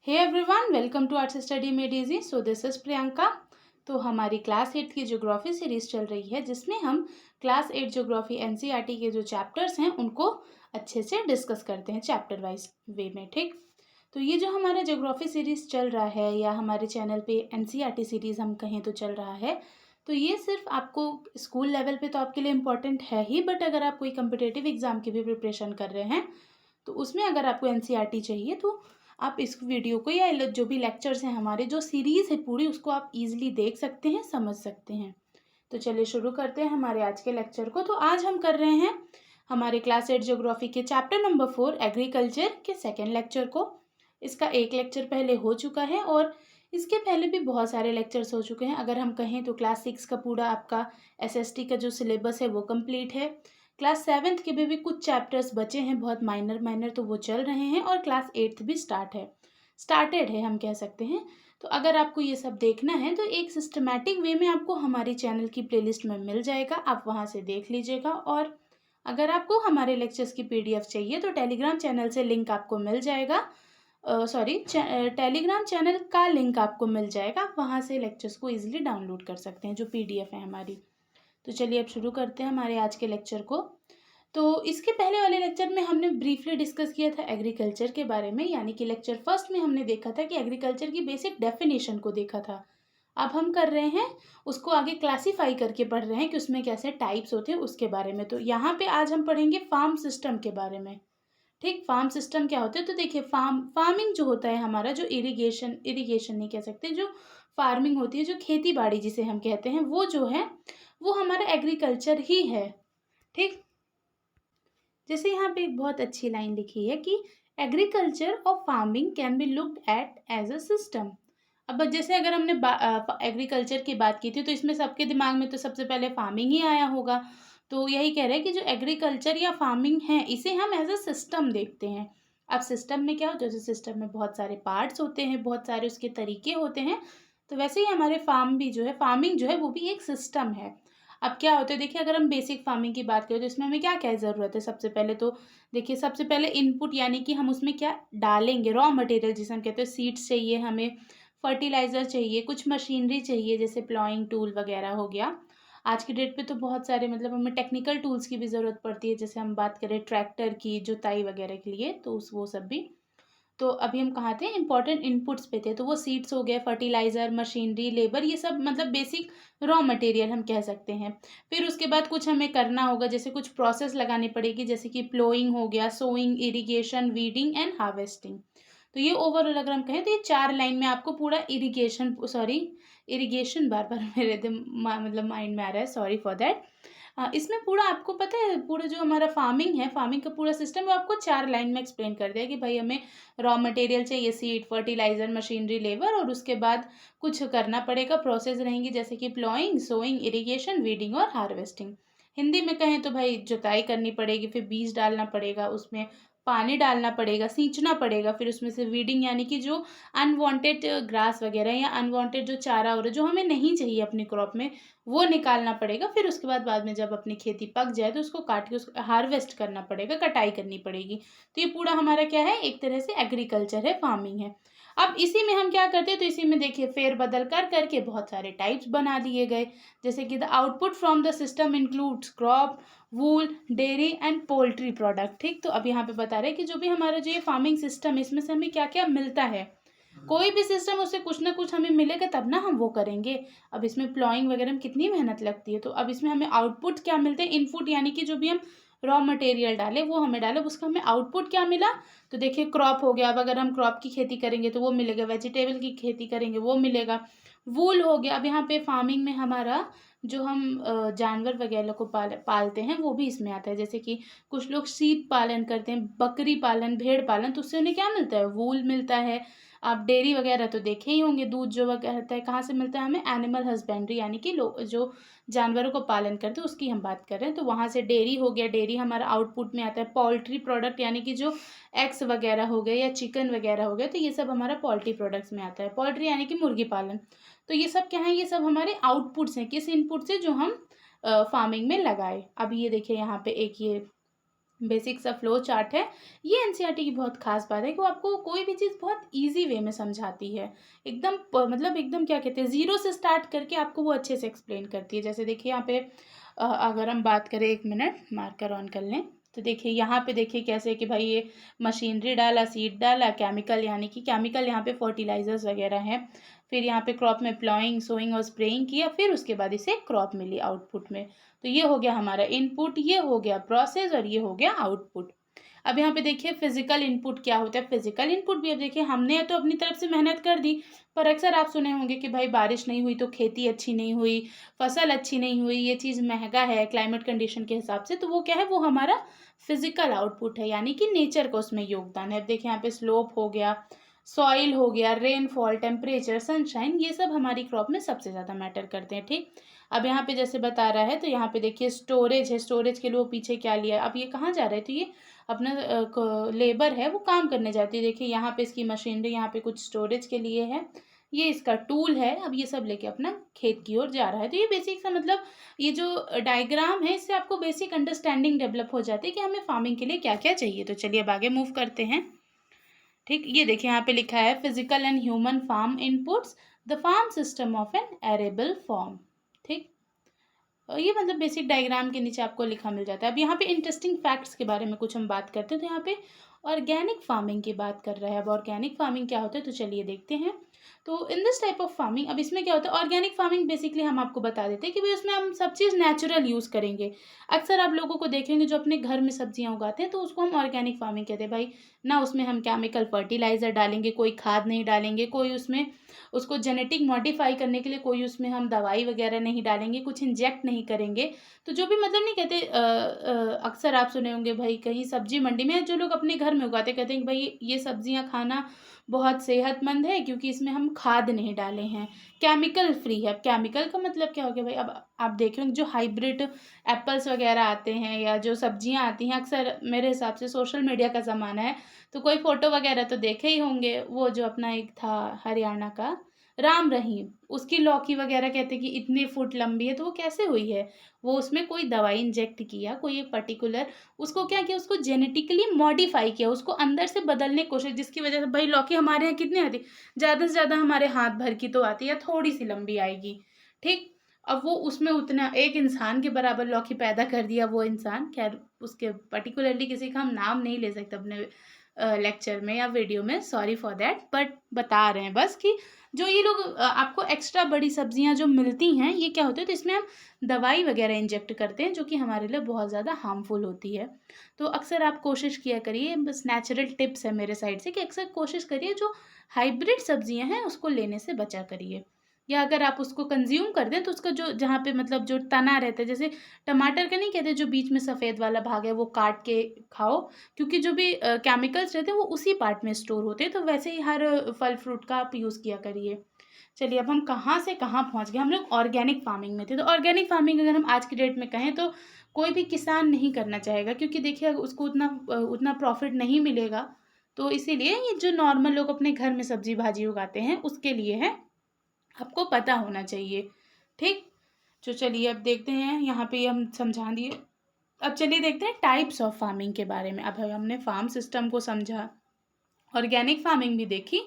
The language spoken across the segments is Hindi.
Hey everyone, welcome to arts study made easy. So this is Priyanka. तो हमारी क्लास 8 की ज्योग्राफी सीरीज चल रही है जिसमें हम क्लास 8 ज्योग्राफी एनसीईआरटी के जो चैप्टर्स हैं उनको अच्छे से डिस्कस करते हैं चैप्टर वाइज वे में। ठीक, तो ये जो हमारा ज्योग्राफी सीरीज चल रहा है या हमारे चैनल पे एनसीईआरटी सीरीज हम कहें तो चल रहा है, तो ये सिर्फ आपको स्कूल लेवल पे तो आपके लिए इम्पोर्टेंट है ही, बट अगर आप कोई कम्पिटेटिव एग्जाम की भी प्रिपरेशन कर रहे हैं तो उसमें अगर आपको एनसीईआरटी चाहिए तो आप इस वीडियो को या जो भी लेक्चर्स हैं हमारे जो सीरीज़ है पूरी उसको आप इजीली देख सकते हैं, समझ सकते हैं। तो चलिए शुरू करते हैं हमारे आज के लेक्चर को। तो आज हम कर रहे हैं हमारे क्लास 8 ज्योग्राफी के चैप्टर नंबर 4 एग्रीकल्चर के सेकेंड लेक्चर को। इसका एक लेक्चर पहले हो चुका है और इसके पहले भी बहुत सारे लेक्चर्स हो चुके हैं। अगर हम कहें तो क्लास 6 का पूरा आपका एसएसटी का जो सिलेबस है वो कंप्लीट है। क्लास 7th के भी कुछ चैप्टर्स बचे हैं, बहुत माइनर माइनर, तो वो चल रहे हैं और क्लास 8th भी स्टार्टेड है हम कह सकते हैं। तो अगर आपको ये सब देखना है तो एक सिस्टमैटिक वे में आपको हमारी चैनल की प्लेलिस्ट में मिल जाएगा, आप वहाँ से देख लीजिएगा। और अगर आपको हमारे लेक्चर्स की पीडीएफ चाहिए तो टेलीग्राम चैनल से लिंक आपको मिल जाएगा, टेलीग्राम चैनल का लिंक आपको मिल जाएगा, आप वहाँ से लेक्चर्स को ईजिली डाउनलोड कर सकते हैं जो पीडीएफ है हमारी। तो चलिए अब शुरू करते हैं हमारे आज के लेक्चर को। तो इसके पहले वाले लेक्चर में हमने ब्रीफली डिस्कस किया था एग्रीकल्चर के बारे में, यानी कि लेक्चर फर्स्ट में हमने देखा था कि एग्रीकल्चर की बेसिक डेफिनेशन को देखा था। अब हम कर रहे हैं उसको आगे क्लासीफाई करके पढ़ रहे हैं कि उसमें कैसे टाइप्स होते हैं उसके बारे में। तो यहाँ पे आज हम पढ़ेंगे फार्म सिस्टम के बारे में। ठीक, फार्म सिस्टम क्या होते हैं? तो देखिए फार्मिंग जो होता है हमारा, जो इरिगेशन नहीं कह सकते, जो फार्मिंग होती है, जो खेती बाड़ी जिसे हम कहते हैं, वो जो है वो हमारा एग्रीकल्चर ही है। ठीक, जैसे यहाँ पे एक बहुत अच्छी लाइन लिखी है कि एग्रीकल्चर और farming can be looked at as a system. अब जैसे अगर हमने एग्रीकल्चर की बात की थी तो इसमें सबके दिमाग में तो सबसे पहले फार्मिंग ही आया होगा। तो यही कह रहे हैं कि जो एग्रीकल्चर या फार्मिंग है इसे हम एज अ सिस्टम देखते हैं। अब सिस्टम में क्या हो, जैसे सिस्टम में बहुत सारे पार्ट्स होते हैं, बहुत सारे उसके तरीके होते हैं, तो वैसे ही हमारे फार्मिंग जो है वो भी एक सिस्टम है। अब क्या होता है, देखिए अगर हम बेसिक फार्मिंग की बात करें तो इसमें हमें क्या क्या ज़रूरत है। सबसे पहले तो देखिए, सबसे पहले इनपुट, यानी कि हम उसमें क्या डालेंगे, रॉ मटेरियल जिसे हम कहते हैं, सीड्स चाहिए हमें, फर्टिलाइज़र चाहिए, कुछ मशीनरी चाहिए जैसे प्लॉइंग टूल वगैरह हो गया। आज की डेट पे तो बहुत सारे मतलब हमें टेक्निकल टूल्स की भी ज़रूरत पड़ती है, जैसे हम बात करें ट्रैक्टर की जुताई वगैरह के लिए, तो उस वो सब भी। तो अभी हम कहाँ थे, इंपॉर्टेंट इनपुट्स पे थे, तो वो सीड्स हो गए, फर्टिलाइज़र, मशीनरी, लेबर, ये सब मतलब बेसिक रॉ मटेरियल हम कह सकते हैं। फिर उसके बाद कुछ हमें करना होगा, जैसे कुछ प्रोसेस लगानी पड़ेगी, जैसे कि प्लोइंग हो गया, sowing, irrigation, weeding and harvesting. तो ये ओवरऑल अगर हम कहें तो ये 4 लाइन में आपको पूरा इरिगेशन बार बार मेरे मतलब माइंड में आ रहा है, सॉरी फॉर दैट। इसमें पूरा आपको पता है, पूरा जो हमारा फार्मिंग का पूरा सिस्टम वो आपको 4 लाइन में एक्सप्लेन कर दिया कि भाई हमें रॉ मटेरियल चाहिए, सीड, फर्टिलाइज़र, मशीनरी, लेबर, और उसके बाद कुछ करना पड़ेगा, प्रोसेस रहेंगी जैसे कि प्लॉइंग, सोइंग, इरिगेशन, वीडिंग और हार्वेस्टिंग। हिंदी में कहें तो भाई जुताई करनी पड़ेगी, फिर बीज डालना पड़ेगा, उसमें पानी डालना पड़ेगा, सींचना पड़ेगा, फिर उसमें से वीडिंग यानी कि जो अनवांटेड ग्रास वगैरह या अनवांटेड जो चारा हो रहा है जो हमें नहीं चाहिए अपनी क्रॉप में, वो निकालना पड़ेगा। फिर उसके बाद में जब अपनी खेती पक जाए तो उसको काट के उसको हार्वेस्ट करना पड़ेगा, कटाई करनी पड़ेगी। तो ये पूरा हमारा क्या है, एक तरह से एग्रीकल्चर है, फार्मिंग है। अब इसी में हम क्या करते हैं, तो इसी में देखिए फेर बदल कर करके बहुत सारे टाइप्स बना दिए गए, जैसे कि the output from the system includes crop, wool, dairy and poultry product. ठीक, तो अब यहाँ पे बता रहे हैं कि जो भी हमारा जो ये फार्मिंग सिस्टम है इसमें से हमें क्या क्या मिलता है। कोई भी सिस्टम, उससे कुछ ना कुछ हमें मिलेगा तब ना हम वो करेंगे। अब इसमें प्लॉइंग वगैरह में कितनी मेहनत लगती है, तो अब इसमें हमें आउटपुट क्या मिलते हैं, इनपुट यानी कि जो भी हम रॉ मटेरियल डाले वो हमें डाले, उसका हमें आउटपुट क्या मिला। तो देखिए क्रॉप हो गया, अब अगर हम क्रॉप की खेती करेंगे तो वो मिलेगा, वेजिटेबल की खेती करेंगे वो मिलेगा, वूल हो गया। अब यहाँ पे फार्मिंग में हमारा जो हम जानवर वगैरह को पालते हैं वो भी इसमें आता है, जैसे कि कुछ लोग शीप पालन करते हैं, बकरी पालन, भेड़ पालन, तो उससे उन्हें क्या मिलता है, वूल मिलता है। आप डेयरी वगैरह तो देखे ही होंगे, दूध जो वगैरह रहता है कहाँ से मिलता है हमें, एनिमल हस्बेंड्री, यानी कि लोग जो जानवरों को पालन करते हैं उसकी हम बात कर रहे हैं, तो वहाँ से डेयरी हो गया। डेयरी हमारा आउटपुट में आता है। पोल्ट्री प्रोडक्ट यानी कि जो एग्स वगैरह हो गए या चिकन वगैरह हो गया, तो ये सब हमारा पोल्ट्री प्रोडक्ट्स में आता है। पोल्ट्री यानी कि मुर्गी पालन। तो ये सब क्या है, ये सब हमारे आउटपुट्स हैं, किस इनपुट से, जो हम फार्मिंग में लगाए। अब ये देखिए यहाँ पे एक ये बेसिक सा फ्लो चार्ट है। ये एनसीईआरटी की बहुत खास बात है कि वो आपको कोई भी चीज़ बहुत ईजी वे में समझाती है। एकदम मतलब एकदम क्या कहते हैं, ज़ीरो से स्टार्ट करके आपको वो अच्छे से एक्सप्लेन करती है। जैसे देखिए यहाँ पे अगर हम बात करें, 1 मिनट मार्कर ऑन कर लें, तो देखिए यहाँ पे देखिए कैसे कि भाई ये मशीनरी डाला, सीड डाला, केमिकल यानी कि केमिकल यहाँ पे फर्टिलाइजर्स वगैरह हैं, फिर यहाँ पे क्रॉप में प्लॉइंग, सोइंग और स्प्रेइंग किया, फिर उसके बाद इसे क्रॉप मिली आउटपुट में। तो ये हो गया हमारा इनपुट, ये हो गया प्रोसेस और ये हो गया आउटपुट। अब यहाँ पे देखिए फिजिकल इनपुट क्या होता है। फिजिकल इनपुट भी अब देखिए हमने तो अपनी तरफ से मेहनत कर दी, पर अक्सर आप सुने होंगे कि भाई बारिश नहीं हुई तो खेती अच्छी नहीं हुई, फसल अच्छी नहीं हुई, ये चीज़ महंगा है क्लाइमेट कंडीशन के हिसाब से। तो वो क्या है, वो हमारा फिजिकल आउटपुट है, यानी कि नेचर का उसमें योगदान है। अब देखिए यहाँ पे स्लोप हो गया, सॉइल हो गया, रेनफॉल, टेम्परेचर, सनशाइन, ये सब हमारी क्रॉप में सबसे ज़्यादा मैटर करते हैं। ठीक, अब यहाँ पे जैसे बता रहा है, तो यहाँ पे देखिए स्टोरेज है, स्टोरेज के लिए वो पीछे क्या लिया है, अब ये कहाँ जा रहा है, तो ये अपना लेबर है वो काम करने जाती है। देखिए यहाँ पे इसकी मशीनरी, यहाँ पे कुछ स्टोरेज के लिए है, ये इसका टूल है। अब ये सब लेके अपना खेत की ओर जा रहा है। तो ये बेसिक सा मतलब ये जो डायग्राम है, इससे आपको बेसिक अंडरस्टैंडिंग डेवलप हो जाती है कि हमें फार्मिंग के लिए क्या क्या चाहिए। तो चलिए अब आगे मूव करते हैं। ठीक, ये देखिए यहाँ पे लिखा है physical and human farm inputs, the farm system of an arable farm. ठीक, ये मतलब बेसिक डायग्राम के नीचे आपको लिखा मिल जाता है। अब यहाँ पे इंटरेस्टिंग फैक्ट्स के बारे में कुछ हम बात करते हैं। तो यहाँ पे ऑर्गेनिक फार्मिंग की बात कर रहा है। अब ऑर्गेनिक फार्मिंग क्या होता है, तो चलिए देखते हैं। तो in this type of farming, अब इसमें क्या होता है, ऑर्गेनिक फार्मिंग बेसिकली हम आपको बता देते हैं कि भाई उसमें हम सब चीज़ नेचुरल यूज़ करेंगे। अक्सर आप लोगों को देखेंगे जो अपने घर में सब्जियां उगाते हैं, तो उसको हम ऑर्गेनिक फार्मिंग कहते हैं। भाई ना उसमें हम केमिकल फर्टिलाइजर डालेंगे, कोई खाद नहीं डालेंगे, कोई उसमें उसको जेनेटिक मॉडिफाई करने के लिए कोई उसमें हम दवाई वगैरह नहीं डालेंगे, कुछ इंजेक्ट नहीं करेंगे। तो जो भी मतलब नहीं कहते, अक्सर आप सुने होंगे भाई कहीं सब्जी मंडी में जो लोग अपने घर में उगाते कहते हैं कि भाई ये सब्जियां खाना बहुत सेहतमंद है क्योंकि इसमें हम खाद नहीं डाले हैं, केमिकल फ्री है। अब केमिकल का मतलब क्या हो गया भाई, अब आप देख रहे हो जो हाइब्रिड एप्पल्स वगैरह आते हैं या जो सब्जियां आती हैं, अक्सर मेरे हिसाब से सोशल मीडिया का ज़माना है, तो कोई फ़ोटो वगैरह तो देखे ही होंगे। वो जो अपना एक था हरियाणा का राम रहीम, उसकी लौकी वगैरह कहते कि इतने फुट लंबी है, तो वो कैसे हुई है, वो उसमें कोई दवाई इंजेक्ट किया, कोई एक पर्टिकुलर उसको क्या किया, उसको जेनेटिकली मॉडिफाई किया, उसको अंदर से बदलने की कोशिश, जिसकी वजह से भाई लौकी हमारे यहाँ कितनी आती, ज़्यादा से ज़्यादा हमारे हाथ भर की तो आती है, या थोड़ी सी लंबी आएगी। ठीक, अब वो उसमें उतना एक इंसान के बराबर लौकी पैदा कर दिया। वो इंसान, खैर उसके पर्टिकुलरली किसी का हम नाम नहीं ले सकते अपने लेक्चर में या वीडियो में, सॉरी फॉर दैट, बट बता रहे हैं बस कि जो ये लोग आपको एक्स्ट्रा बड़ी सब्जियां जो मिलती हैं, ये क्या होता है, तो इसमें हम दवाई वगैरह इंजेक्ट करते हैं जो कि हमारे लिए बहुत ज़्यादा हार्मफुल होती है। तो अक्सर आप कोशिश किया करिए, बस नेचुरल टिप्स है मेरे साइड से कि अक्सर कोशिश करिए जो हाइब्रिड सब्जियां हैं उसको लेने से बचा करिए, या अगर आप उसको कंज्यूम कर दें तो उसका जो जहाँ पे मतलब जो तना रहता है, जैसे टमाटर का नहीं कहते जो बीच में सफ़ेद वाला भाग है, वो काट के खाओ, क्योंकि जो भी केमिकल्स रहते हैं वो उसी पार्ट में स्टोर होते हैं। तो वैसे ही हर फल फ्रूट का आप यूज़ किया करिए। चलिए अब हम कहाँ से कहाँ पहुँच गए, हम लोग ऑर्गेनिक फार्मिंग में थे। तो ऑर्गेनिक फार्मिंग अगर हम आज की डेट में कहें तो कोई भी किसान नहीं करना चाहेगा, क्योंकि देखिए उसको उतना प्रॉफिट नहीं मिलेगा। तो इसीलिए ये जो नॉर्मल लोग अपने घर में सब्जी भाजी उगाते हैं उसके लिए है, आपको पता होना चाहिए। ठीक, तो चलिए अब देखते हैं, यहाँ पे हम समझा दिए। अब चलिए देखते हैं टाइप्स ऑफ फार्मिंग के बारे में। अब हमने फार्म सिस्टम को समझा, ऑर्गेनिक फार्मिंग भी देखी।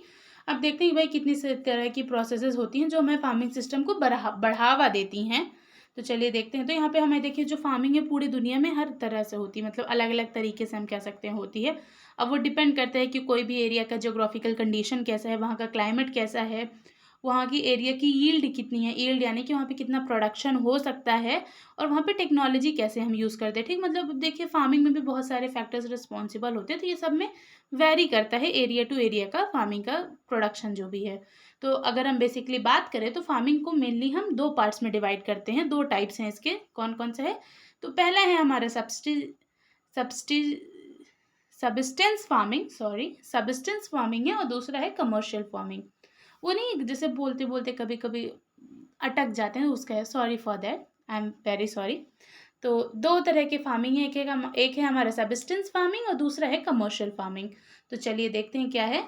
अब देखते हैं कि भाई कितनी से तरह की प्रोसेसेस होती हैं जो हमें फार्मिंग सिस्टम को बढ़ावा देती हैं। तो चलिए देखते हैं। तो यहाँ पे हमें देखिए जो फार्मिंग है पूरी दुनिया में हर तरह से होती है, मतलब अलग अलग तरीके से हम कह सकते हैं होती है। अब वो डिपेंड करता है कि कोई भी एरिया का जोग्राफिकल कंडीशन कैसा है, वहाँ का क्लाइमेट कैसा है, वहाँ की एरिया की यील्ड कितनी है, यील्ड यानी कि वहाँ पे कितना प्रोडक्शन हो सकता है, और वहाँ पे टेक्नोलॉजी कैसे हम यूज़ करते हैं। ठीक, मतलब देखिए फार्मिंग में भी बहुत सारे फैक्टर्स रिस्पॉन्सिबल होते हैं, तो ये सब में वेरी करता है एरिया टू एरिया का फार्मिंग का प्रोडक्शन जो भी है। तो अगर हम बेसिकली बात करें तो फार्मिंग को मेनली हम दो पार्ट्स में डिवाइड करते हैं, दो टाइप्स हैं इसके। कौन कौन से है, तो पहला है हमारा सब्सटी substance farming, sorry substance farming है, और दूसरा है कमर्शियल फार्मिंग। वो नहीं जैसे बोलते बोलते कभी कभी अटक जाते हैं, उसका है, sorry for that, I am very sorry. तो दो तरह की फार्मिंग है, एक है हमारा सब्सटेंस फार्मिंग और दूसरा है कमर्शियल फार्मिंग। तो चलिए देखते हैं क्या है।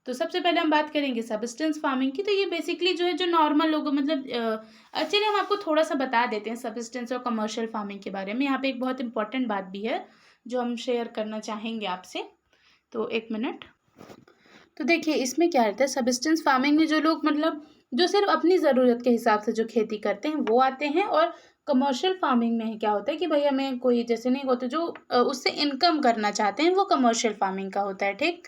तो सबसे पहले हम बात करेंगे सब्सटेंस फार्मिंग की। तो ये बेसिकली जो है जो नॉर्मल लोग मतलब चलिए हम आपको थोड़ा सा बता देते हैं सब्सटेंस और कमर्शियल फार्मिंग के बारे में। यहाँ पे एक बहुत इंपॉर्टेंट बात भी है, जो हम शेयर करना चाहेंगे आपसे। तो एक मिनट। तो देखिए इसमें क्या रहता है, सब्सिस्टेंस फार्मिंग में जो लोग मतलब जो सिर्फ अपनी ज़रूरत के हिसाब से जो खेती करते हैं वो आते हैं, और कमर्शियल फार्मिंग में क्या होता है कि भाई हमें कोई जैसे नहीं होते जो उससे इनकम करना चाहते हैं, वो कमर्शियल फार्मिंग का होता है। ठीक,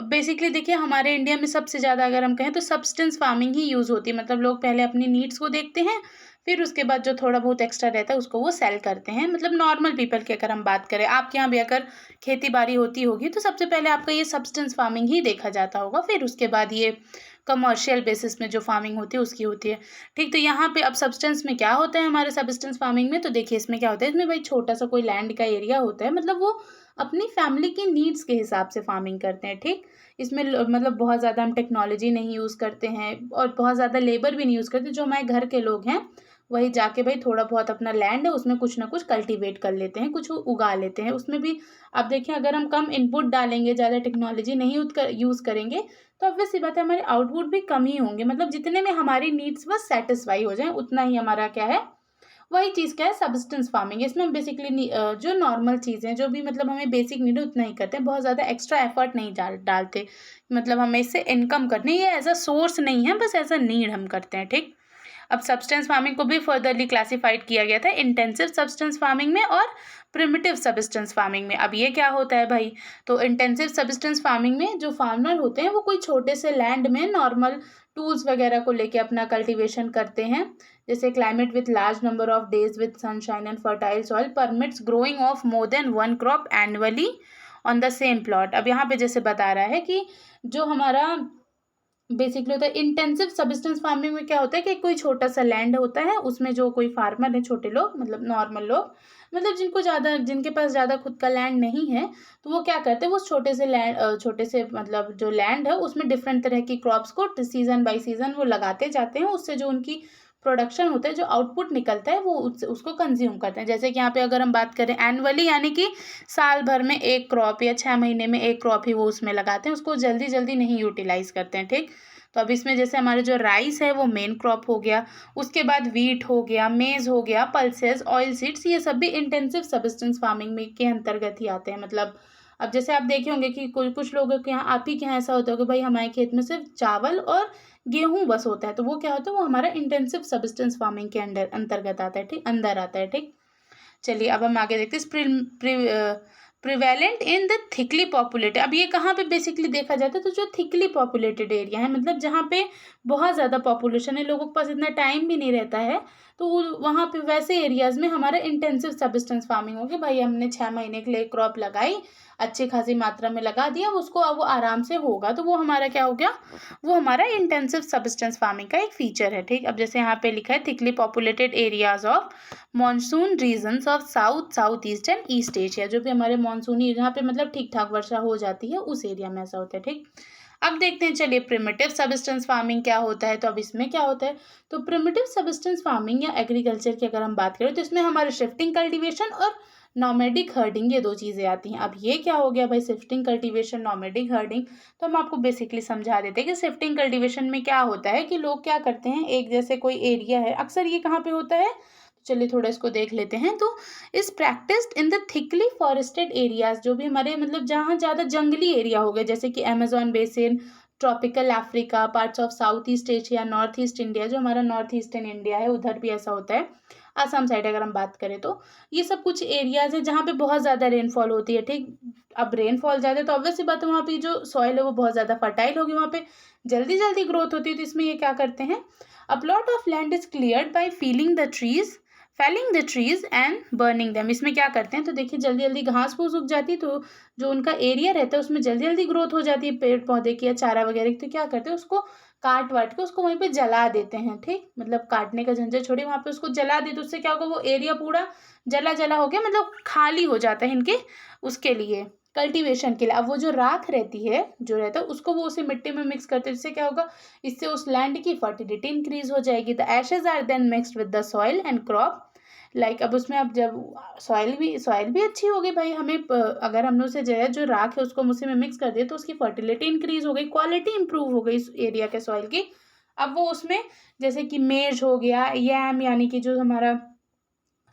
बेसिकली देखिए हमारे इंडिया में सबसे ज़्यादा अगर हम कहें तो सब्सटेंस फार्मिंग ही यूज़ होती है। मतलब लोग पहले अपनी नीड्स को देखते हैं, फिर उसके बाद जो थोड़ा बहुत एक्स्ट्रा रहता है उसको वो सेल करते हैं। मतलब नॉर्मल पीपल की अगर हम बात करें, आपके यहाँ भी अगर खेती बाड़ी होती होगी तो सबसे पहले आपका ये सब्सटेंस फार्मिंग ही देखा जाता होगा, फिर उसके बाद ये कमर्शियल बेसिस में जो फार्मिंग होती है उसकी होती है। ठीक, तो यहाँ पे अब सब्सटेंस में क्या होता है हमारे सब्सटेंस फार्मिंग में, तो देखिए इसमें क्या होता है, इसमें भाई छोटा सा कोई लैंड का एरिया होता है, मतलब वो अपनी फैमिली की नीड्स के हिसाब से फार्मिंग करते हैं। ठीक, इसमें मतलब बहुत ज़्यादा हम टेक्नोलॉजी नहीं यूज़ करते हैं और बहुत ज़्यादा लेबर भी नहीं यूज़ करते। जो हमारे घर के लोग हैं वही जाके भाई थोड़ा बहुत अपना लैंड है उसमें कुछ ना कुछ कल्टीवेट कर लेते हैं, कुछ उगा लेते हैं। उसमें भी आप देखें अगर हम कम इनपुट डालेंगे, ज़्यादा टेक्नोलॉजी नहीं यूज़ करेंगे, तो ऑब्वियस सी बात है हमारे आउटपुट भी कम ही होंगे। मतलब जितने में हमारी नीड्स बस सेटिस्फाई हो जाए उतना ही हमारा क्या है, वही चीज़ क्या है, सब्सटेंस फार्मिंग। इसमें हम बेसिकली जो नॉर्मल चीज़ें जो भी मतलब हमें बेसिक नीड है उतना ही करते हैं, बहुत ज़्यादा एक्स्ट्रा एफर्ट नहीं डालते। मतलब हमें इससे इनकम करनी है, ये एज अ सोर्स नहीं है, बस एज अ नीड हम करते हैं। ठीक, अब सब्सटेंस फार्मिंग को भी फर्दरली क्लासिफाइड किया गया था इंटेंसिव सब्सटेंस फार्मिंग में और प्रिमिटिव सब्सटेंस फार्मिंग में। अब ये क्या होता है भाई, तो इंटेंसिव सब्सटेंस फार्मिंग में जो फार्मर होते हैं वो कोई छोटे से लैंड में नॉर्मल टूल्स वगैरह को लेके अपना कल्टीवेशन करते हैं। जैसे climate with large number of days with sunshine and fertile soil permits growing of more than one crop annually on the same plot. अब यहाँ पे जैसे बता रहा है कि जो हमारा बेसिकली होता है इंटेंसिव सब्सटेंस फार्मिंग में क्या होता है कि कोई छोटा सा लैंड होता है, उसमें जो कोई फार्मर है, छोटे लोग मतलब नॉर्मल लोग, मतलब जिनके पास ज़्यादा खुद का लैंड नहीं है, तो वो क्या करते हैं, वो छोटे से मतलब जो लैंड है उसमें डिफरेंट तरह की क्रॉप्स को सीजन बाई सीजन वो लगाते जाते हैं। उससे जो उनकी प्रोडक्शन होता है, जो आउटपुट निकलता है, वो उसको कंज्यूम करते हैं। जैसे कि यहाँ पे अगर हम बात करें एनुअली, यानी कि साल भर में एक क्रॉप या 6 महीने में एक क्रॉप ही वो उसमें लगाते हैं, उसको जल्दी जल्दी नहीं यूटिलाइज करते हैं। ठीक, तो अब इसमें जैसे हमारे जो राइस है वो मेन क्रॉप हो गया, उसके बाद वीट हो गया, मेज हो गया, पल्सेस, ऑयल सीड्स, ये सब भी इंटेंसिव सब्सटेंस फार्मिंग में के अंतर्गत ही आते हैं। मतलब अब जैसे आप देखे होंगे कि कुछ लोगों के यहाँ, आप ही के यहाँ ऐसा होता है कि भाई हमारे खेत में सिर्फ चावल और गेहूं बस होता है, तो वो क्या होता है, वो हमारा इंटेंसिव सब्सटेंस फार्मिंग के अंतर्गत आता है। ठीक, अंदर आता है। ठीक, चलिए अब हम आगे देखते हैं prevalent in the thickly populated. अब ये कहाँ पे बेसिकली देखा जाता है, तो जो थिकली पॉपुलेटेड एरिया है, मतलब जहाँ पे बहुत ज़्यादा पॉपुलेशन है, लोगों के पास इतना टाइम भी नहीं रहता है, तो वहाँ पे वैसे एरियाज़ में हमारा इंटेंसिव सब्सटेंस फार्मिंग होगी। भाई हमने 6 महीने के लिए क्रॉप लगाई, अच्छी खासी मात्रा में लगा दिया उसको, अब वो आराम से होगा, तो वो हमारा क्या हो गया, वो हमारा इंटेंसिव सब्सटेंस फार्मिंग का एक फीचर है। ठीक, अब जैसे यहाँ पे लिखा है thickly populated areas of monsoon regions of south south east and east Asia, जो भी हमारे मानसूनी जहाँ पे मतलब ठीक ठाक वर्षा हो जाती है उस एरिया में ऐसा होता है। ठीक, अब देखते हैं चलिए प्रिमिटिव सब्सटेंस फार्मिंग क्या होता है। तो अब इसमें क्या होता है, तो प्रिमिटिव सब्सटेंस फार्मिंग या एग्रीकल्चर की अगर हम बात करें तो इसमें हमारे शिफ्टिंग कल्टीवेशन और नॉमेडिक हर्डिंग, ये दो चीज़ें आती हैं। अब ये क्या हो गया भाई, शिफ्टिंग कल्टीवेशन, नॉमेडिक हर्डिंग, तो हम आपको बेसिकली समझा देते हैं कि शिफ्टिंग कल्टीवेशन में क्या होता है कि लोग क्या करते हैं, एक जैसे कोई एरिया है, अक्सर ये कहाँ पे होता है, चलिए थोड़ा इसको देख लेते हैं। तो इस practised in the thickly forested areas, जो भी हमारे मतलब जहाँ ज़्यादा जंगली एरिया हो गए, जैसे कि Amazon basin, tropical Africa, parts of south east Asia, north east India, जो हमारा नॉर्थ ईस्टर्न इंडिया है उधर भी ऐसा होता है, आसाम साइड अगर हम बात करें तो ये सब कुछ एरियाज हैं जहाँ पे बहुत ज़्यादा रेनफॉल होती है। ठीक, अब रेनफॉल ज़्यादा है तो ऑब्वियस सी बात है वहाँ पे जो सॉइल है वो बहुत ज़्यादा फर्टाइल होगी, वहाँ पे जल्दी जल्दी ग्रोथ होती है। तो इसमें ये क्या करते हैं, a plot of land is cleared by felling the trees and burning them. इसमें क्या करते हैं, तो देखिए जल्दी जल्दी घास फूस उग जाती है, तो जो उनका एरिया रहता है उसमें जल्दी जल्दी ग्रोथ हो जाती है पेड़ पौधे की या चारा वगैरह की, तो क्या करते हैं उसको काट वाट के उसको वहीं पे जला देते हैं। ठीक, मतलब काटने का झंझट छोड़िए, वहाँ पे उसको जला दे, तो उससे क्या होगा, वो एरिया पूरा जला जला हो गया, मतलब खाली हो जाता है इनके उसके लिए कल्टीवेशन के लिए। अब वो जो राख रहती है जो रहता है उसको वो उसे मिट्टी में मिक्स करते हैं, जिससे क्या होगा, इससे उस लैंड की फर्टिलिटी इंक्रीज हो जाएगी। The ashes are then mixed with the soil and crop, like अब उसमें अब जब सॉइल भी अच्छी हो गई भाई, हमें अगर हमने उसे जो राख है उसको उसी में मिक्स कर दिया तो उसकी फर्टिलिटी इंक्रीज हो गई, क्वालिटी इंप्रूव हो गई इस एरिया के सॉइल की। अब वो उसमें जैसे कि मेज हो गया, यैम यानी कि जो हमारा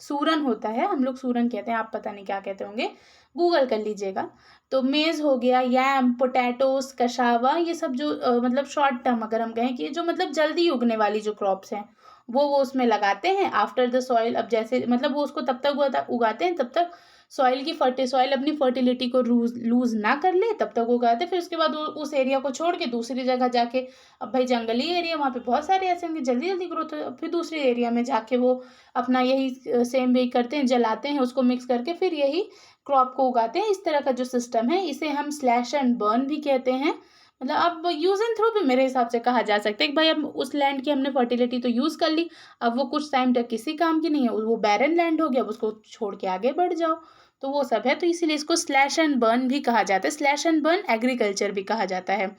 सूरन होता है, हम लोग सूरन कहते हैं, आप पता नहीं क्या कहते होंगे, गूगल कर लीजिएगा। तो मेज़ हो गया, यैम, पोटैटोज़, कशावा, ये सब जो मतलब शॉर्ट टर्म अगर हम कहें कि जो मतलब जल्दी उगने वाली जो क्रॉप्स हैं, वो उसमें लगाते हैं आफ्टर द सॉइल। अब जैसे मतलब वो उसको तब तक उगाते हैं तब तक सॉइल अपनी फर्टिलिटी को लूज़ ना कर ले, तब तक उगाते हैं। फिर उसके बाद वो उस एरिया को छोड़ के दूसरी जगह जाके, अब भाई जंगली एरिया, वहाँ पे बहुत सारे ऐसे होंगे जल्दी-जल्दी ग्रोथ हो, फिर दूसरे एरिया में जाके वो अपना यही सेम वही करते हैं, जलाते हैं, उसको मिक्स करके फिर यही क्रॉप को उगाते हैं। इस तरह का जो सिस्टम है, इसे हम स्लैश एंड बर्न भी कहते हैं। मतलब अब यूज़ एंड थ्रो भी मेरे हिसाब से कहा जा सकता है कि भाई अब उस लैंड की हमने फर्टिलिटी तो यूज़ कर ली, अब वो कुछ टाइम तक किसी काम की नहीं है, वो बैरन लैंड हो गया, अब उसको छोड़ के आगे बढ़ जाओ। तो वो सब है, तो इसीलिए इसको स्लैश एंड बर्न भी कहा जाता है। स्लैश एंड बर्न एग्रीकल्चर भी कहा जाता है।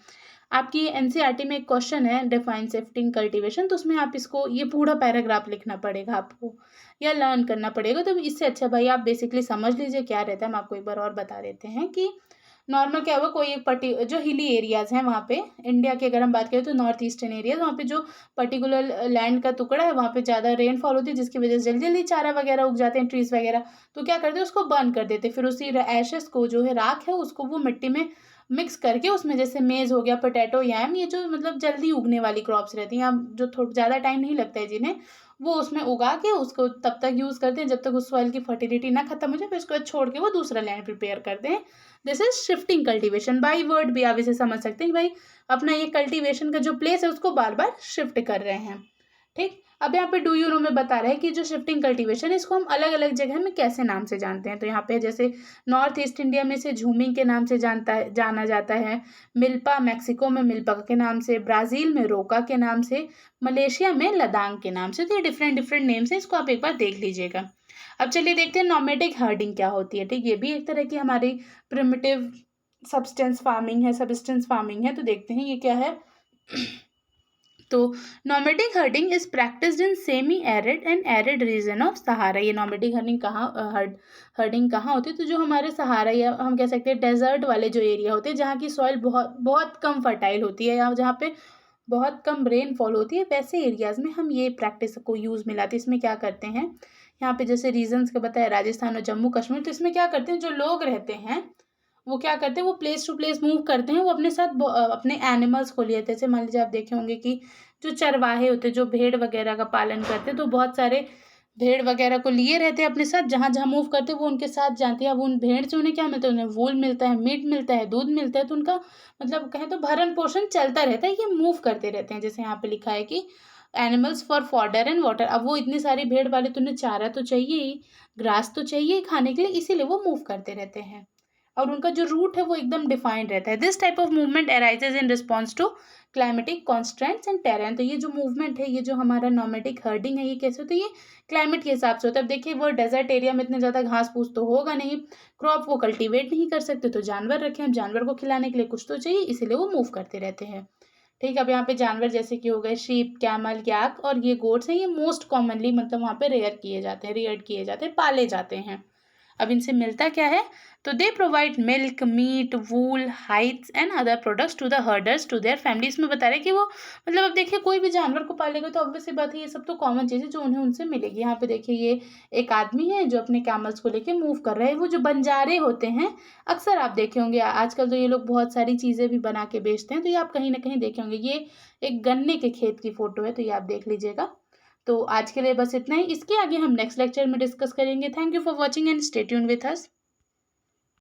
आपकी एनसीईआरटी में एक क्वेश्चन है डिफाइन शिफ्टिंग कल्टीवेशन, तो उसमें आप इसको ये पूरा पैराग्राफ लिखना पड़ेगा आपको या लर्न करना पड़ेगा। तो इससे अच्छा भाई आप बेसिकली समझ लीजिए क्या रहता है। हम आपको एक बार और बता देते हैं कि नॉर्मल क्या हुआ, कोई एक जो हिली एरियाज़ हैं वहाँ पे, इंडिया की अगर हम बात करें तो नॉर्थ ईस्टर्न एरियाज, वहाँ पे जो पर्टिकुलर लैंड का टुकड़ा है वहाँ पे ज़्यादा रेनफॉल होती है, जिसकी वजह से जल्दी जल्दी चारा वगैरह उग जाते हैं, ट्रीज वगैरह। तो क्या करते हैं, उसको बर्न कर देते हैं, फिर उसी एशेस को जो है राख है उसको वो मिट्टी में मिक्स करके उसमें जैसे मेज़ हो गया, पोटैटो, यैम, ये जो मतलब जल्दी उगने वाली क्रॉप्स रहती हैं, या जो थोड़ा ज़्यादा टाइम नहीं लगता है जिन्हें, वो उसमें उगा के उसको तब तक यूज़ करते हैं जब तक उस सॉइल की फर्टिलिटी ना खत्म हो जाए, फिर उसके बाद छोड़ के वो दूसरा लैंड प्रिपेयर करते हैं। This is shifting cultivation. By word भी आप इसे समझ सकते हैं कि भाई अपना ये कल्टीवेशन का जो प्लेस है उसको बार बार शिफ्ट कर रहे हैं। ठीक, अब यहाँ पे डू यू नो में बता रहे हैं कि जो शिफ्टिंग कल्टीवेशन है इसको हम अलग अलग जगह में कैसे नाम से जानते हैं। तो यहाँ पे जैसे नॉर्थ ईस्ट इंडिया में इसे झूमिंग के नाम से जाना जाता है, मिल्पा मैक्सिको में मिल्पा के नाम से, ब्राज़ील में रोका के नाम से, मलेशिया में लदांग के नाम से। तो ये डिफरेंट डिफरेंट नेम्स हैं, इसको आप एक बार देख लीजिएगा। अब चलिए देखते हैं नॉमेडिक हर्डिंग क्या होती है। ठीक, ये भी एक तरह की हमारी प्रिमिटिव सबस्टेंस फार्मिंग है। तो देखते हैं ये क्या है। तो nomadic herding is practised in semi arid and arid region of Sahara. ये नॉमेडिक हर्डिंग कहाँ होती है, तो जो हमारे सहारा या हम कह सकते हैं डेजर्ट वाले जो एरिया होते हैं, जहाँ की सॉइल बहुत बहुत कम फर्टाइल होती है या जहाँ पे बहुत कम रेनफॉल होती है, वैसे एरियाज़ में हम ये प्रैक्टिस को यूज़ में लाते हैं। इसमें क्या करते हैं, यहाँ पे जैसे रीजन्स का बताया राजस्थान और जम्मू कश्मीर, तो इसमें क्या करते हैं, जो लोग रहते हैं वो क्या करते हैं, वो प्लेस टू प्लेस मूव करते हैं, वो अपने साथ अपने एनिमल्स को लिए, जैसे मान लीजिए आप देखे होंगे कि जो चरवाहे होते हैं जो भेड़ वगैरह का पालन करते हैं, तो बहुत सारे भेड़ वगैरह को लिए रहते हैं अपने साथ, जहाँ जहाँ मूव करते हैं वो उनके साथ जानते हैं। अब उन भेड़ से उन्हें क्या मिलता है, उन्हें वूल मिलता है, मीट मिलता है, दूध मिलता है, तो उनका मतलब कहें तो भरण पोषण चलता रहता है, ये मूव करते रहते हैं। जैसे यहाँ पे लिखा है कि animals for fodder and water, अब वो इतनी सारी भेड़ वाले तो उन्हें चारा तो चाहिए ही, ग्रास तो चाहिए ही खाने के लिए, इसीलिए वो मूव करते रहते हैं और उनका जो रूट है वो एकदम डिफाइंड रहता है। This type of movement arises in response to climatic constants and terrain. तो ये जो मूवमेंट है, ये जो हमारा नॉमेडिक हर्डिंग है, ये कैसे होता है, ये क्लाइमेट के हिसाब से होता है। अब देखिए वो डेजर्ट एरिया में इतने ज़्यादा घास फूस तो होगा नहीं, क्रॉप वो कल्टीवेट नहीं कर सकते, तो जानवर रखें, अब जानवर को खिलाने के लिए कुछ तो चाहिए, इसीलिए वो मूव करते रहते हैं। ठीक है, अब यहाँ पे जानवर जैसे कि हो गए शीप, कैमल, याक और ये गोट्स हैं, ये मोस्ट कॉमनली मतलब वहाँ पे रेयर किए जाते हैं, रेयर्ड किए जाते हैं, पाले जाते हैं। अब इनसे मिलता क्या है, तो they provide milk, meat, wool, hides and other products to the herders to their families में बता रहे हैं कि वो मतलब अब देखिए कोई भी जानवर को पालेगा तो ऑब्वियस सी बात है, ये सब तो कॉमन चीज़ है जो उन्हें उनसे मिलेगी। यहाँ पे देखिए ये एक आदमी है जो अपने कैमल्स को लेके मूव कर रहा है। वो जो बंजारे होते हैं, अक्सर आप देखे होंगे आजकल तो ये लोग बहुत सारी चीज़ें भी बना के बेचते हैं, तो ये आप कहीं ना कहीं देखे होंगे। ये एक गन्ने के खेत की फोटो है, तो ये आप देख लीजिएगा। तो आज के लिए बस इतना ही, इसके आगे हम नेक्स्ट लेक्चर में डिस्कस करेंगे। Thank you for watching and stay tuned with us.